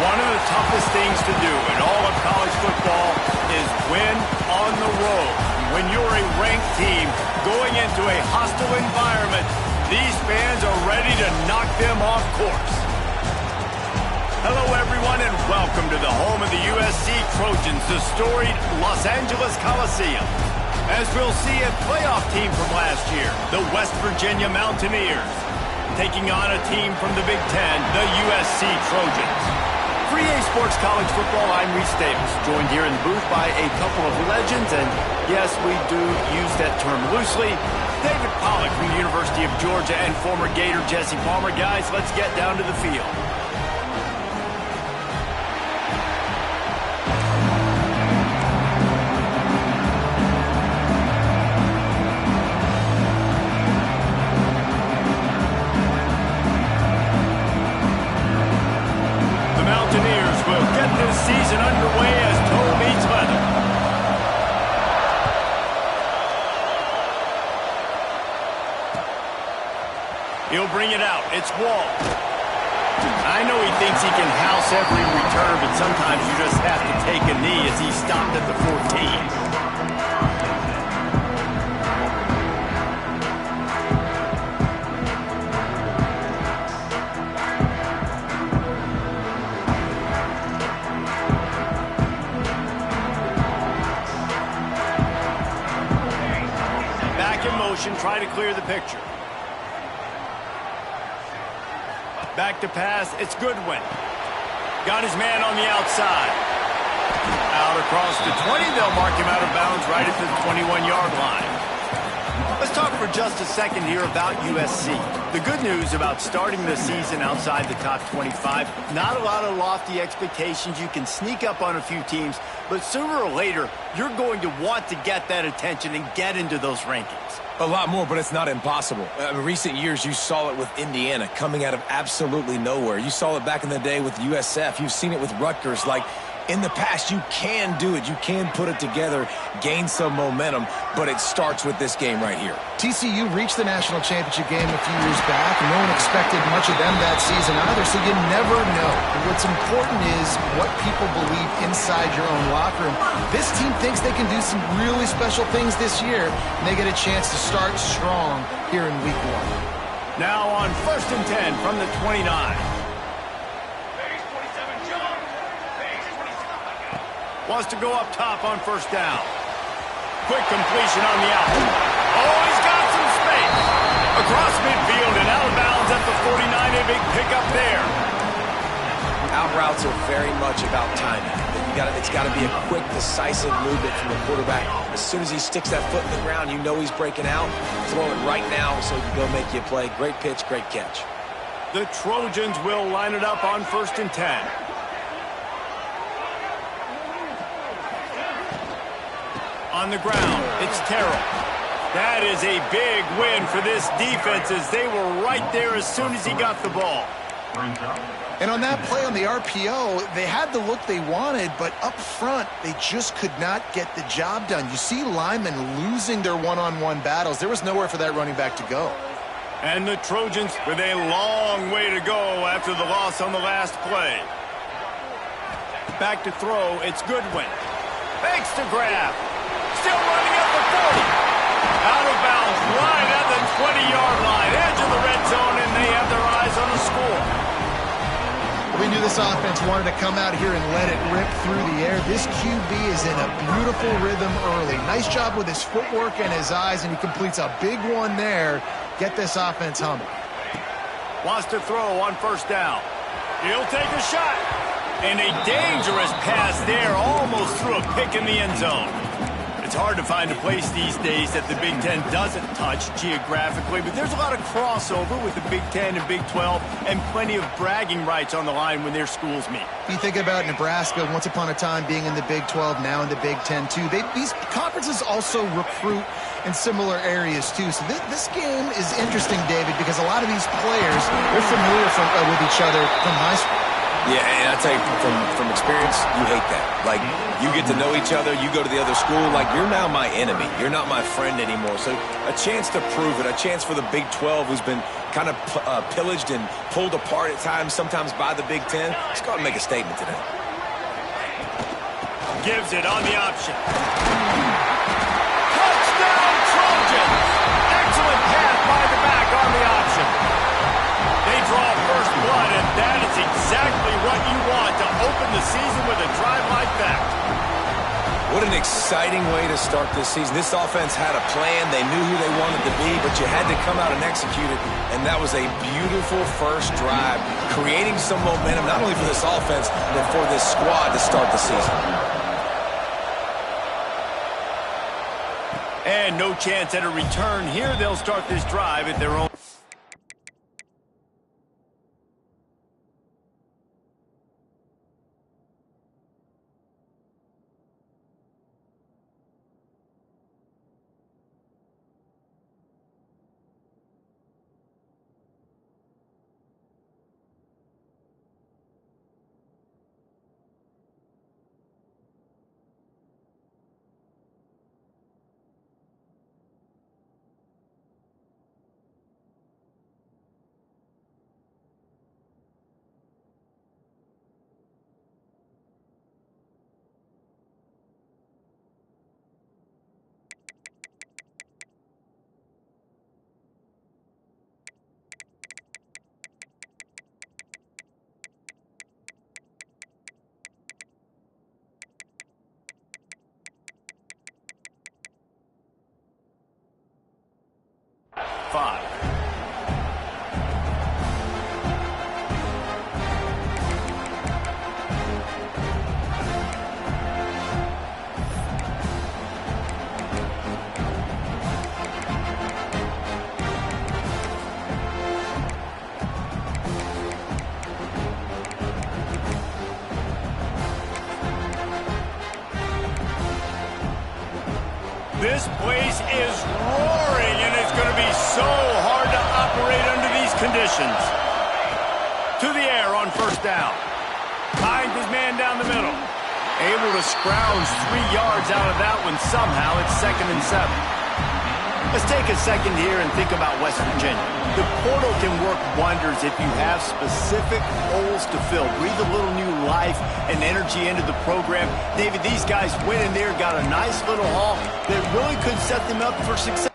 One of the toughest things to do in all of college football is win on the road. When you're a ranked team going into a hostile environment, these fans are ready to knock them off course. Hello, everyone, and welcome to the home of the USC Trojans, the storied Los Angeles Coliseum. As we'll see, a playoff team from last year, the West Virginia Mountaineers, taking on a team from the Big Ten, the USC Trojans. For EA Sports College Football, I'm Reese Davis, joined here in the booth by a couple of legends, and yes, we do use that term loosely. David Pollack from the University of Georgia and former Gator Jesse Palmer. Guys, let's get down to the field. Season underway as toe meets leather. He'll bring it out. It's Wall. I know he thinks he can house every return, but sometimes you just have to take a knee as he stopped at the 14. Try to clear the picture. Back to pass. It's Goodwin. Got his man on the outside. Out across the 20. They'll mark him out of bounds right at the 21-yard line. Let's talk for just a second here about USC. The good news about starting the season outside the top 25, not a lot of lofty expectations. You can sneak up on a few teams, but sooner or later, you're going to want to get that attention and get into those rankings. A lot more, but it's not impossible. In recent years, you saw it with Indiana coming out of absolutely nowhere. You saw it back in the day with USF. You've seen it with Rutgers. Like, in the past, you can do it. You can put it together, gain some momentum, but it starts with this game right here. TCU reached the national championship game a few years back, and no one expected much of them that season either, so you never know. What's important is what people believe inside your own locker room. This team thinks they can do some really special things this year, and they get a chance to start strong here in week 1. Now on 1st and 10 from the 29. Wants to go up top on 1st down. Quick completion on the out. Oh, he's got some space. Across midfield and out of bounds at the 49. A big pickup there. Out routes are very much about timing. It's got to be a quick, decisive movement from the quarterback. As soon as he sticks that foot in the ground, you know he's breaking out. Throw it right now so he can go make you a play. Great pitch, great catch. The Trojans will line it up on 1st and 10. On the ground, it's Terrell. That is a big win for this defense as they were right there as soon as he got the ball. And on that play on the RPO, they had the look they wanted, but up front, they just could not get the job done. You see linemen losing their one-on-one battles. There was nowhere for that running back to go. And the Trojans with a long way to go after the loss on the last play. Back to throw, it's Goodwin. Fakes to grab. Still running at the 40. Out of bounds, right at the 20-yard line. Edge of the red zone, and they have their eyes on the score. We knew this offense wanted to come out here and let it rip through the air. This QB is in a beautiful rhythm early. Nice job with his footwork and his eyes, and he completes a big one there. Get this offense humming. Wants to throw on 1st down. He'll take a shot. And a dangerous pass there, almost threw a pick in the end zone. It's hard to find a place these days that the Big Ten doesn't touch geographically, but there's a lot of crossover with the Big Ten and Big 12 and plenty of bragging rights on the line when their schools meet. You think about Nebraska, once upon a time being in the Big 12, now in the Big 10 too. These conferences also recruit in similar areas too. So this game is interesting, David, because a lot of these players, they're familiar with each other from high school. Yeah, and I tell you, from experience, you hate that. Like, you get to know each other, you go to the other school, like, you're now my enemy. You're not my friend anymore. So a chance to prove it, a chance for the Big 12, who's been kind of pillaged and pulled apart at times, sometimes by the Big 10. Let's go out and make a statement today. Gives it on the option. Touchdown, Trojans! Excellent pass by the back on the option. They draw first blood, and that is exactly what you want to open the season with a drive like that. What an exciting way to start this season. This offense had a plan. They knew who they wanted to be, but you had to come out and execute it, and that was a beautiful first drive, creating some momentum, not only for this offense, but for this squad to start the season. And no chance at a return here. They'll start this drive at their own. Five. This place is roaring, and it's going to be so hard to operate under these conditions. To the air on first down. Finds his man down the middle. Able to scrounge 3 yards out of that one somehow. It's 2nd and 7. Let's take a second here and think about West Virginia. The portal can work wonders if you have specific holes to fill. Breathe a little new life and energy into the program. David, these guys went in there, got a nice little haul that really could set them up for success.